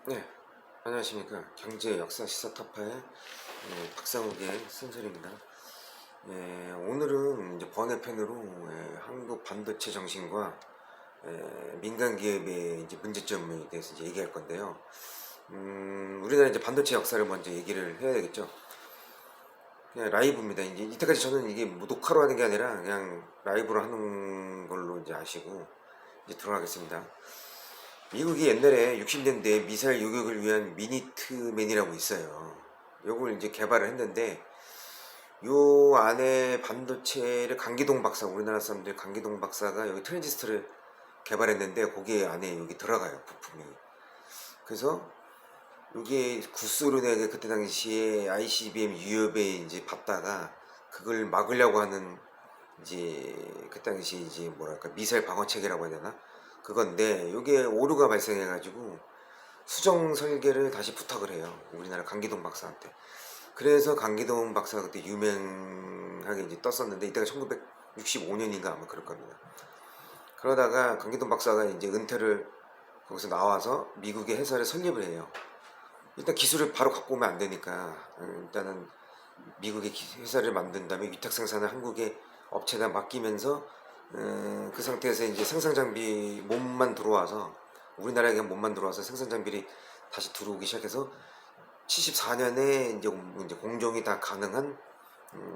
네, 안녕하십니까. 경제 역사 시사 타파의 박상욱의 순서입니다. 오늘은 이제 번외편으로 한국 반도체 정신과 민간 기업의 이제 문제점에 대해서 이제 얘기할 건데요. 우리나라 이제 반도체 역사를 먼저 얘기를 해야 되겠죠. 그냥 라이브입니다. 이제 이때까지 저는 이게 뭐 녹화로 하는 게 아니라 그냥 라이브로 하는 걸로 이제 아시고 이제 들어가겠습니다. 미국이 옛날에 60년대에 미사일 요격을 위한 미니트맨이라고 있어요. 요걸 이제 개발을 했는데 요 안에 반도체를 강기동 박사, 우리나라 사람들 강기동 박사가 여기 트랜지스터를 개발했는데 거기에 안에 여기 들어가요, 부품이. 그래서 이게 구소련에 그때 당시에 ICBM 유협에 이제 받다가 그걸 막으려고 하는 이제 그 당시 이제 뭐랄까 미사일 방어 체계라고 해야 되나? 그건데 이게 오류가 발생해가지고 수정 설계를 다시 부탁을 해요. 우리나라 강기동 박사한테. 그래서 강기동 박사가 그때 유명하게 이제 떴었는데 이때가 1965년인가 아마 그럴 겁니다. 그러다가 강기동 박사가 이제 은퇴를 거기서 나와서 미국의 회사를 설립을 해요. 일단 기술을 바로 갖고 오면 안 되니까 일단은 미국의 회사를 만든 다음에 위탁 생산을 한국의 업체에다 맡기면서 그 상태에서 이제 생산 장비 몸만 들어와서 우리나라에 몸만 들어와서 생산 장비를 다시 들어오기 시작해서 74년에 이제 공정이 다 가능한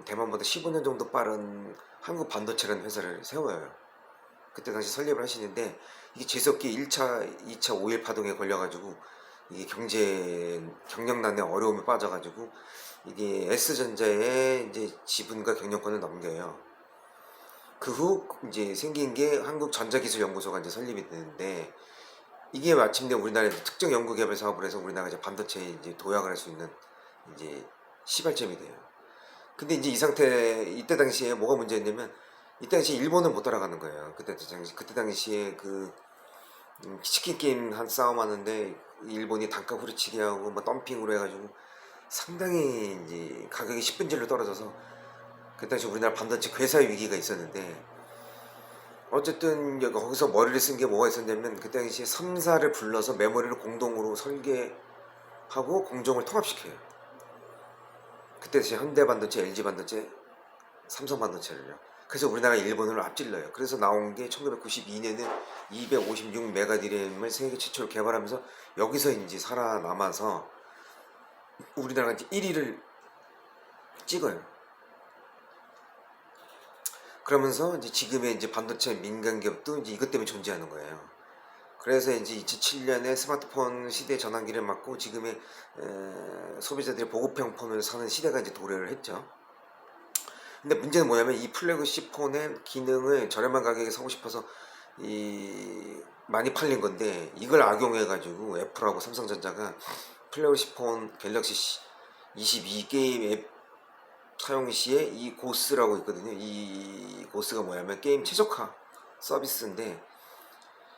대만보다 15년 정도 빠른 한국 반도체라는 회사를 세워요. 그때 당시 설립을 하시는데 이게 재수없게 1차, 2차 오일 파동에 걸려가지고 이게 경영난에 어려움에 빠져가지고 이게 S전자에 이제 지분과 경영권을 넘겨요. 그 후 이제 생긴 게 한국전자기술연구소가 이제 설립이 되는데 이게 마침내 우리나라에서 특정 연구개발 사업을 해서 우리나라가 이제 반도체에 이제 도약을 할 수 있는 이제 시발점이 돼요. 근데 이제 이 상태 이때 당시에 뭐가 문제였냐면 이때 당시에 일본은 못 따라가는 거예요. 그때 당시에 그 치킨 게임 한 싸움 하는데 일본이 단가 후려치기 하고 뭐 덤핑으로 해가지고 상당히 이제 가격이 10분질로 떨어져서 그 당시 우리나라 반도체 괴사 위기가 있었는데 어쨌든 거기서 머리를 쓴 게 뭐가 있었냐면 그 당시에 3사를 불러서 메모리를 공동으로 설계하고 공정을 통합시켜요. 그때 당시 현대반도체, LG반도체, 삼성반도체를요. 그래서 우리나라가 일본을 앞질러요. 그래서 나온 게 1992년에 256메가디램을 세계 최초로 개발하면서 여기서 이제 살아남아서 우리나라가 이제 1위를 찍어요. 그러면서 이제 지금의 이제 반도체 민간 기업도 이제 이것 때문에 존재하는 거예요. 그래서 이제 2007년에 스마트폰 시대 전환기를 맞고 지금의 소비자들이 보급형 폰을 사는 시대가 이제 도래를 했죠. 근데 문제는 뭐냐면 이 플래그십 폰의 기능을 저렴한 가격에 사고 싶어서 많이 팔린 건데 이걸 악용해 가지고 애플하고 삼성전자가 플래그십 폰 갤럭시 22 게임 앱 사용 시에 이 고스라고 있거든요. 이 고스가 뭐냐면 게임 최적화 서비스인데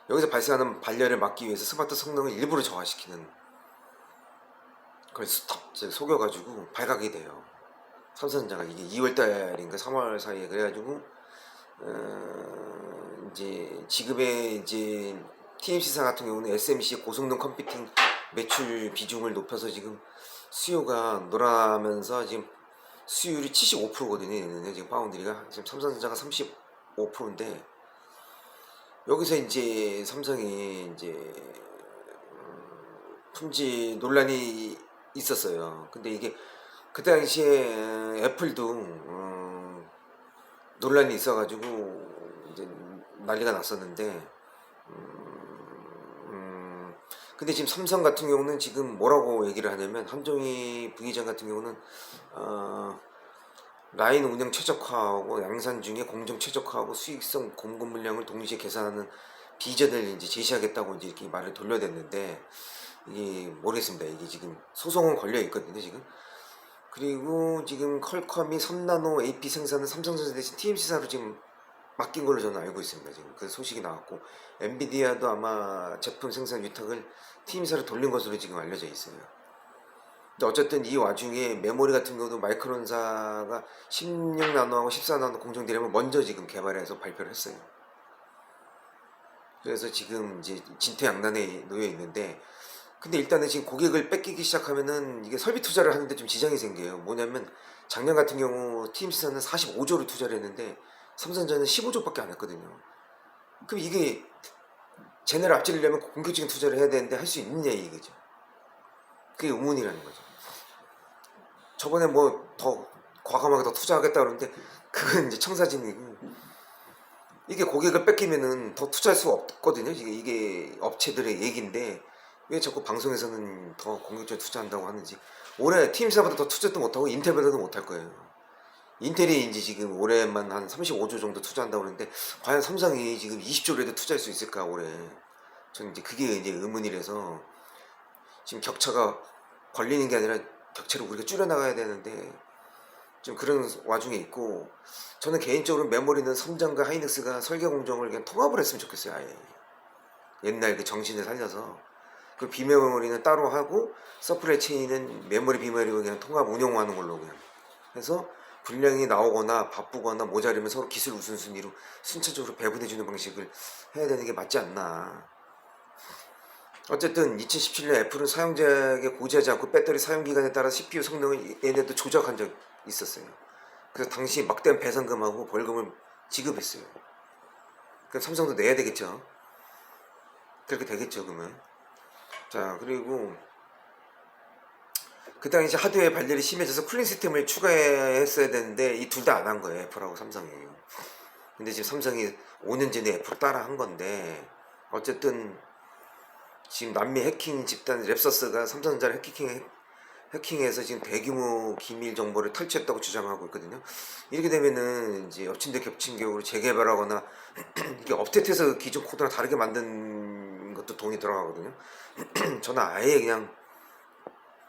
여기서 발생하는 발열을 막기 위해서 스마트 성능을 일부러 저하시키는 걸 속여가지고 발각이 돼요. 삼성전자가 이게 2월달인가 3월 사이에 그래가지고 이제 지금의 이제 TMC사 같은 경우는 SMC 고성능 컴퓨팅 매출 비중을 높여서 지금 수요가 늘어나면서 지금 수율이 75%거든요. 지금 파운드리가 지금 삼성전자가 35%인데 여기서 이제 삼성이 이제 품질 논란이 있었어요. 근데 이게 그때 당시에 애플도 논란이 있어가지고 이제 난리가 났었는데 근데 지금 삼성 같은 경우는 지금 뭐라고 얘기를 하냐면 한종희 부회장 같은 경우는 라인 운영 최적화하고 양산 중에 공정 최적화하고 수익성 공급 물량을 동시에 계산하는 비전을 이제 제시하겠다고 이제 이렇게 말을 돌려댔는데 이게 모르겠습니다. 이게 지금 소송은 걸려 있거든요 지금. 그리고 지금 퀄컴이 3나노 AP 생산은 삼성전자 대신 TMC사로 지금 맡긴 걸로 저는 알고 있습니다. 지금 그 소식이 나왔고 엔비디아도 아마 제품 생산 위탁을 TMC사로 돌린 것으로 지금 알려져 있어요. 근데 어쨌든 이 와중에 메모리 같은 경우도 마이크론사가 16나노하고 14나노 공정 디램을 먼저 지금 개발해서 발표를 했어요. 그래서 지금 이제 진퇴양난에 놓여 있는데 근데 일단은 지금 고객을 뺏기기 시작하면은 이게 설비 투자를 하는데 좀 지장이 생겨요. 뭐냐면 작년 같은 경우 TMC사는 45조를 투자를 했는데 삼성전자는 15조밖에 안 했거든요. 그럼 이게 쟤네를 앞지르려면 공격적인 투자를 해야 되는데 할 수 있느냐 이거죠. 그게 의문이라는 거죠. 저번에 뭐 더 과감하게 더 투자하겠다 그러는데 그건 이제 청사진이고, 이게 고객을 뺏기면은 더 투자할 수가 없거든요. 이게 업체들의 얘기인데 왜 자꾸 방송에서는 더 공격적으로 투자한다고 하는지. 올해 TMC사보다 더 투자도 못하고 인텔보다도 못할 거예요. 인텔이 이제 지금 올해만 한 35조 정도 투자한다고 하는데 과연 삼성이 지금 20조라도 투자할 수 있을까 올해. 저는 이제 그게 이제 의문이라서 지금 격차가 벌리는 게 아니라 격차를 우리가 줄여나가야 되는데 좀 그런 와중에 있고, 저는 개인적으로 메모리는 삼성과 하이닉스가 설계 공정을 그냥 통합을 했으면 좋겠어요. 아예 옛날 그 정신을 살려서 그 비메모리는 따로 하고 서플라이 체인은 메모리 비메모리 그냥 통합 운영하는 걸로 그냥 해서 분량이 나오거나 바쁘거나 모자르면 서로 기술 우선순위로 순차적으로 배분해주는 방식을 해야 되는 게 맞지 않나. 어쨌든 2017년 애플은 사용자에게 고지하지 않고 배터리 사용기간에 따라 CPU 성능을 얘네도 조작한 적 있었어요. 그래서 당시 막대한 배상금하고 벌금을 지급했어요. 그럼 삼성도 내야 되겠죠. 그렇게 되겠죠 그러면. 자, 그리고 그 당시 하드웨어 발열이 심해져서 쿨링 시스템을 추가했어야 되는데 이 둘 다 안 한 거예요. 애플하고 삼성이. 근데 지금 삼성이 5년 전에 애플 따라 한 건데, 어쨌든 지금 남미 해킹 집단 랩서스가 삼성전자를 해킹해서 지금 대규모 기밀 정보를 탈취했다고 주장하고 있거든요. 이렇게 되면은 이제 엎친 데 겹친 격으로 재개발하거나 이게 업데이트해서 기존 코드랑 다르게 만든 것도 돈이 들어가거든요. 저는 아예 그냥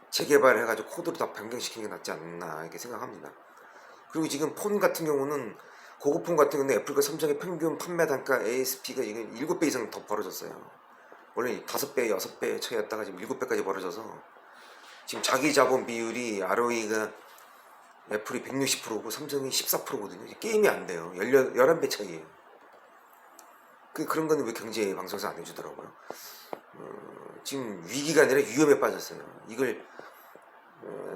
재개발해가지고 코드를 다 변경시키는 게 낫지 않나 이렇게 생각합니다. 그리고 지금 폰 같은 경우는 고급폰 같은 경우는 애플과 삼성의 평균 판매 단가 ASP가 이게 7배 이상 더 벌어졌어요. 원래 5배, 6배 차이였다가 지금 7배까지 벌어져서 지금 자기 자본 비율이 ROE가 애플이 160%고 삼성이 14%거든요. 게임이 안 돼요. 11배 차이에요. 그런 거는 왜 경제 방송에서 안 해주더라고요. 지금 위기가 아니라 위험에 빠졌어요. 이걸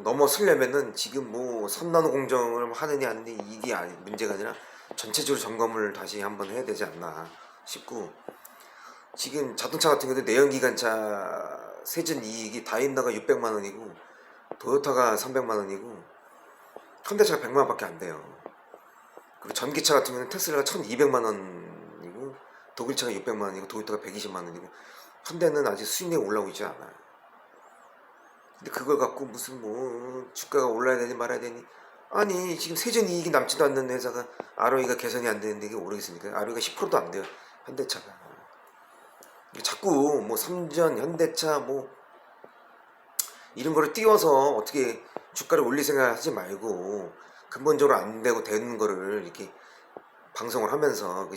넘어서려면은 지금 뭐 선나노 공정을 하느냐 하는데 이게 문제가 아니라 전체적으로 점검을 다시 한번 해야 되지 않나 싶고, 지금 자동차 같은 경우도 내연기관차 세전 이익이 다임다가 600만 원이고 도요타가 300만 원이고 현대차가 100만 원밖에 안 돼요. 그리고 전기차 같은 경우는 테슬라가 1200만 원이고 독일차가 600만 원이고 도요타가 120만 원이고 현대는 아직 수익률이 올라오고 있지 않아요. 근데 그걸 갖고 무슨 뭐 주가가 올라야 되니 말아야 되니, 아니 지금 세전 이익이 남지도 않는 회사가 ROE가 개선이 안 되는데 이게 오르겠습니까? ROE가 10%도 안 돼요 현대차가. 자꾸 뭐 삼전, 현대차 뭐 이런 거를 띄워서 어떻게 주가를 올릴 생각 하지 말고 근본적으로 안 되고 되는 거를 이렇게 방송을 하면서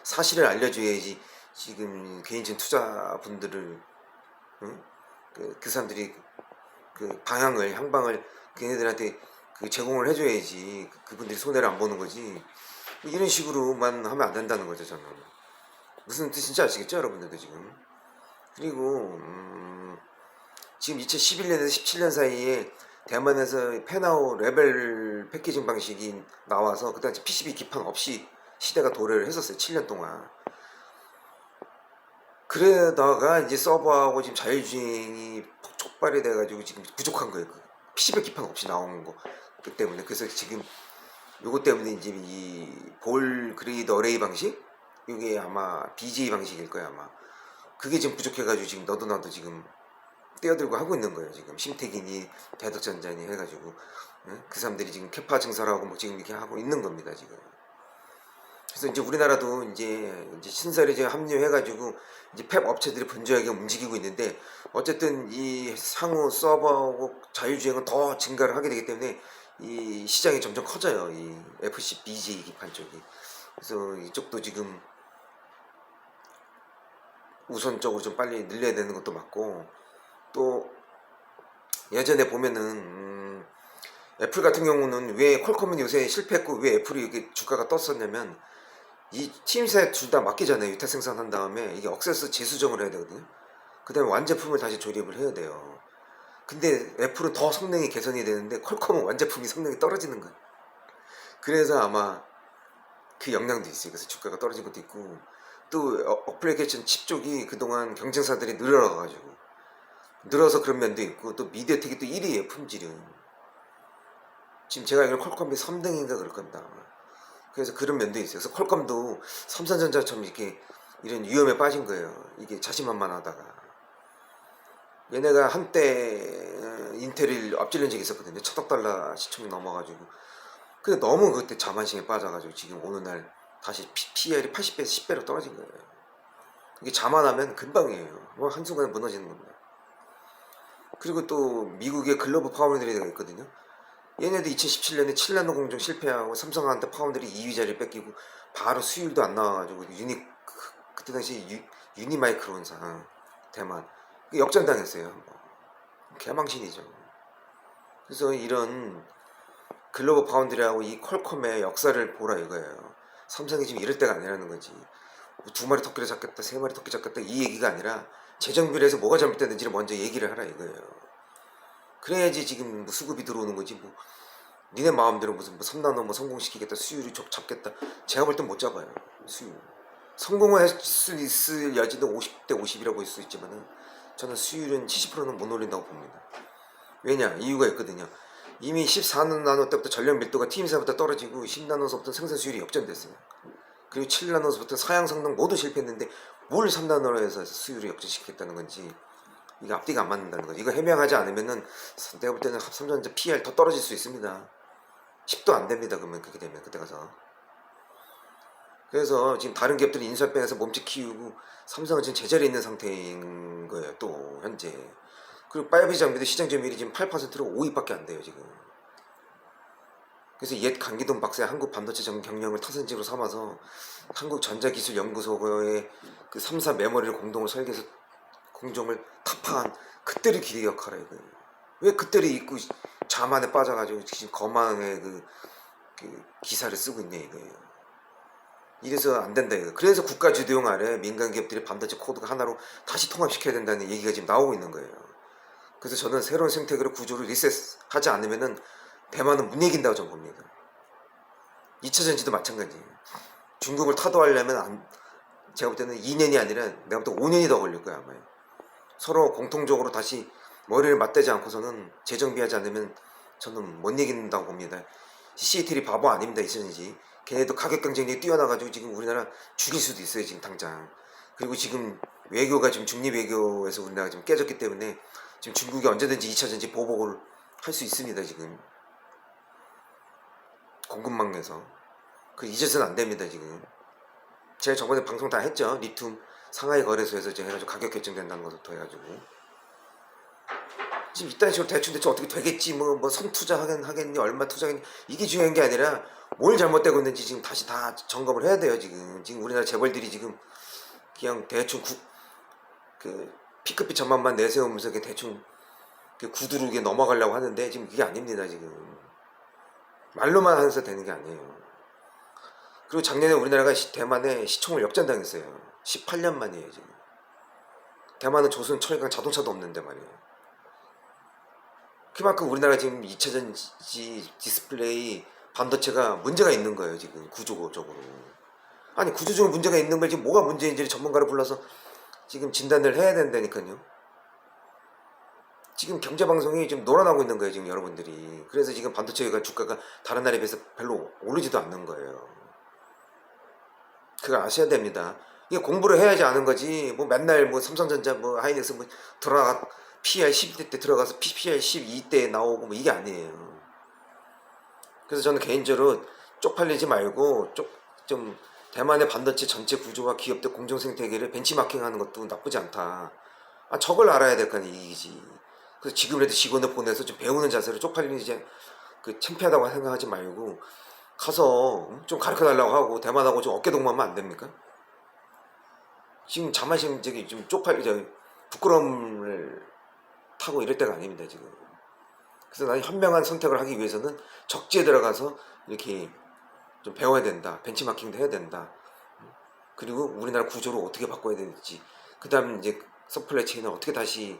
사실을 알려줘야지. 지금 개인적인 투자분들을 응? 그 사람들이 그 방향을 향방을 걔네들한테 제공을 해줘야지. 그분들이 손해를 안 보는 거지. 이런 식으로만 하면 안 된다는 거죠. 저는 무슨 뜻인지 아시겠죠 여러분들도 지금. 그리고 지금 2011년에서 17년 사이에 대만에서 펜아웃 레벨 패키징 방식이 나와서 그 당시 PCB 기판 없이 시대가 도래를 했었어요. 7년 동안. 그러다가 이제 서버하고 지금 자율주행이 촉발이 돼가지고 지금 부족한 거예요. PCB 기판 없이 나온 거. 그 때문에. 그래서 지금 요것 때문에 이제 이 볼 그레이드 어레이 방식? 이게 아마 BJ 방식일 거예요 아마. 그게 지금 부족해가지고 지금 너도 나도 지금 떼어들고 하고 있는 거예요. 지금 심태균이 대덕전자니 해가지고 그 사람들이 지금 캐파 증설하고 뭐 지금 이렇게 하고 있는 겁니다 지금. 그래서 이제 우리나라도 이제 신설에 지금 합류해가지고 이제 팹 업체들이 분주하게 움직이고 있는데, 어쨌든 이 상호 서버하고 자율주행은 더 증가를 하게 되기 때문에 이 시장이 점점 커져요. 이 FC BJ 기판 쪽이. 그래서 이쪽도 지금 우선적으로 좀 빨리 늘려야 되는 것도 맞고, 또 예전에 보면은 애플 같은 경우는 왜 퀄컴은 요새 실패했고 왜 애플이 이렇게 주가가 떴었냐면, 이 TMC에 둘 다 맡기잖아요. 유타 생산한 다음에 이게 억세스 재수정을 해야 되거든요. 그 다음에 완제품을 다시 조립을 해야 돼요. 근데 애플은 더 성능이 개선이 되는데 퀄컴은 완제품이 성능이 떨어지는 거예요. 그래서 아마 그 영향도 있어요. 그래서 주가가 떨어진 것도 있고, 또 어플리케이션 칩 쪽이 그동안 경쟁사들이 늘어나가지고 늘어서 그런 면도 있고, 또 미디어텍이 또 1위에요 품질은. 지금 제가 알기로 퀄컴이 3등인가 그럴 겁니다 아마. 그래서 그런 면도 있어요. 그래서 퀄컴도 삼성전자처럼 이렇게 이런 위험에 빠진 거예요. 이게 자신만만하다가. 얘네가 한때 인텔을 앞질른 적이 있었거든요. 1,000억 달러 시총이 넘어가지고. 근데 너무 그때 자만심에 빠져가지고 지금 어느 날 다시 PER이 80배에서 10배로 떨어진 거예요. 이게 자만하면 금방이에요. 뭐 한순간에 무너지는 겁니다. 그리고 또 미국의 글로벌 파운드리가 있거든요. 얘네도 2017년에 7나노 공정 실패하고 삼성한테 파운드리 2위 자리를 뺏기고 바로 수율도 안 나와가지고 그때 당시 유니마이크론사 대만 역전당했어요. 개망신이죠. 그래서 이런 글로벌 파운드리하고 이 퀄컴의 역사를 보라 이거예요. 삼성이 지금 이럴 때가 아니라는 거지. 뭐 2마리 토끼를 잡겠다, 3마리 토끼 잡겠다 이 얘기가 아니라 재정비를 해서 뭐가 잘못됐는지를 먼저 얘기를 하라 이거예요. 그래야지 지금 뭐 수급이 들어오는 거지. 뭐 니네 마음대로 무슨 뭐 3나노 뭐 성공시키겠다, 수율이 잡겠다. 제가 볼 땐 못 잡아요. 수율. 성공을 할 수 있을 여지도 50대 50이라고 할 수 있지만은 저는 수율은 70%는 못 올린다고 봅니다. 왜냐? 이유가 있거든요. 이미 14나노 때부터 전력 밀도가 TM사보다 떨어지고 10나노서부터 생산 수율이 역전됐어요. 그리고 7나노서부터 사양 성능 모두 실패했는데 뭘 3나노로 해서 수율을 역전시켰다는 건지 이게 앞뒤가 안 맞는다는 거지. 이거 해명하지 않으면은 내가 볼 때는 삼성전자 PER 더 떨어질 수 있습니다. 10도 안 됩니다. 그러면 그렇게 되면 그때 가서. 그래서 지금 다른 기업들이 인수합 빼서 몸집 키우고 삼성은 지금 제자리에 있는 상태인 거예요. 또 현재. 그리고 5G 장비도 시장 점유율이 지금 8%로 5위밖에 안 돼요 지금. 그래서 옛 강기동 박사의 한국 반도체 경영을 타선지로 삼아서 한국전자기술연구소의 그 3사 메모리를 공동을 설계해서 공정을 타파한 그때를 기억하라 이거예요. 왜 그때를 잊고 자만에 빠져가지고 지금 거망의 그 기사를 쓰고 있냐 이거예요. 이래서 안 된다 이거. 그래서 국가 주도형 아래 민간 기업들이 반도체 코드가 하나로 다시 통합시켜야 된다는 얘기가 지금 나오고 있는 거예요. 그래서 저는 새로운 생태계로 구조를 리셋하지 않으면은 대만은 못 이긴다고 저는 봅니다. 2차 전지도 마찬가지예요. 중국을 타도하려면 제가 볼 때는 2년이 아니라 내가 볼 때 5년이 더 걸릴 거야 아마. 서로 공통적으로 다시 머리를 맞대지 않고서는 재정비하지 않으면 저는 못 이긴다고 봅니다. CATL이 바보 아닙니다. 2차 전지. 걔네도 가격 경쟁력이 뛰어나가지고 지금 우리나라 죽일 수도 있어요 지금 당장. 그리고 지금 외교가 지금 중립 외교에서 우리나라가 지금 깨졌기 때문에 지금 중국이 언제든지 2차 전지 보복을 할 수 있습니다 지금. 공급망에서. 그 잊어서는 안 됩니다 지금. 제가 저번에 방송 다 했죠. 리튬 상하이 거래소에서 제가 해가지고 가격 결정된다는 것부터 해가지고. 지금 이딴 식으로 대충 어떻게 되겠지 뭐 선투자 하겠니 얼마 투자하겠니 이게 중요한 게 아니라 뭘 잘못되고 있는지 지금 다시 다 점검을 해야 돼요 지금. 지금 우리나라 재벌들이 지금 그냥 대충 그 피크빛 전망만 내세우면서 대충 구두르게 넘어가려고 하는데 지금 그게 아닙니다 지금. 말로만 해서 되는 게 아니에요. 그리고 작년에 우리나라가 대만에 시총을 역전당했어요. 18년 만이에요 지금. 대만은 조선 철강 자동차도 없는데 말이에요. 그만큼 우리나라 지금 2차전지 디스플레이 반도체가 문제가 있는 거예요 지금 구조적으로. 아니 구조적으로 문제가 있는 걸 지금 뭐가 문제인지를 전문가를 불러서 지금 진단을 해야 된다니까요. 지금 경제방송이 지금 놀아나고 있는 거예요 지금 여러분들이. 그래서 지금 반도체가 주가가 다른 나라에 비해서 별로 오르지도 않는 거예요. 그거 아셔야 됩니다. 이게 공부를 해야지 아는 거지. 뭐 맨날 뭐 삼성전자 뭐 하이닉스 뭐 들어가 PER 12대 때 들어가서 PER 12대 나오고 뭐 이게 아니에요. 그래서 저는 개인적으로 쪽팔리지 말고 좀 대만의 반도체 전체 구조와 기업들 공정 생태계를 벤치마킹하는 것도 나쁘지 않다. 저걸 알아야 될 거 아니에요 이기지. 그래서 지금이라도 직원을 보내서 좀 배우는 자세로 쪽팔리지 창피하다고 생각하지 말고 가서 좀 가르쳐 달라고 하고 대만하고 좀 어깨 동무하면 안 됩니까? 지금 자만심 저기 좀 부끄러움을 타고 이럴 때가 아닙니다 지금. 그래서 나는 현명한 선택을 하기 위해서는 적지에 들어가서 이렇게 좀 배워야 된다. 벤치마킹도 해야 된다. 그리고 우리나라 구조를 어떻게 바꿔야 될지. 그 다음 이제 서플라이 체인을 어떻게 다시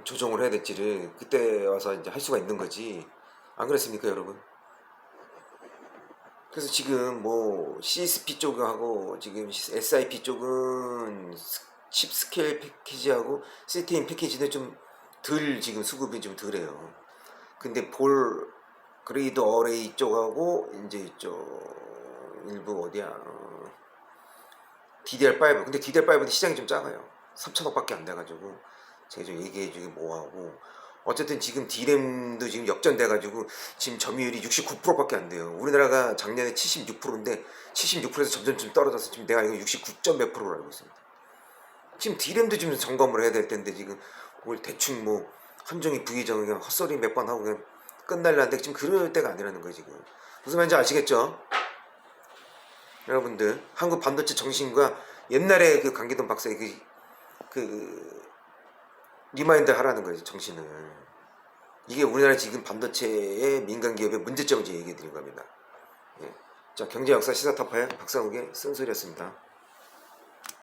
조정을 해야 될지를 그때 와서 이제 할 수가 있는 거지. 안 그렇습니까, 여러분? 그래서 지금 뭐 CSP 쪽하고 지금 SIP 쪽은 칩 스케일 패키지하고 시스템 패키지는 좀 덜 지금 수급이 좀 덜해요. 근데 볼 그레이드 어레이 쪽하고 이제 이쪽 일부 어디야 DDR5 근데 DDR5는 시장이 좀 작아요. 3천억밖에 안 돼가지고 제가 좀 얘기해주기 뭐하고 어쨌든 지금 D램도 지금 역전돼가지고 지금 점유율이 69%밖에 안 돼요. 우리나라가 작년에 76%인데 76%에서 점점 좀 떨어져서 지금 내가 이거 69점 몇 프로로 알고 있습니다. 지금 D램도 지금 점검을 해야 될 텐데 지금 뭘 대충 뭐 한정이 부의정 그냥 헛소리 몇 번 하고 그냥 끝날라는데 지금 그럴 때가 아니라는 거예요 지금. 무슨 말인지 아시겠죠? 여러분들 한국 반도체 정신과 옛날에 그 강기동 박사의 그 리마인드 하라는 거예요 정신을. 이게 우리나라 지금 반도체의 민간 기업의 문제점을 얘기해 드린 겁니다. 예. 자 경제 역사 시사 타파의 박상욱의 쓴소리였습니다.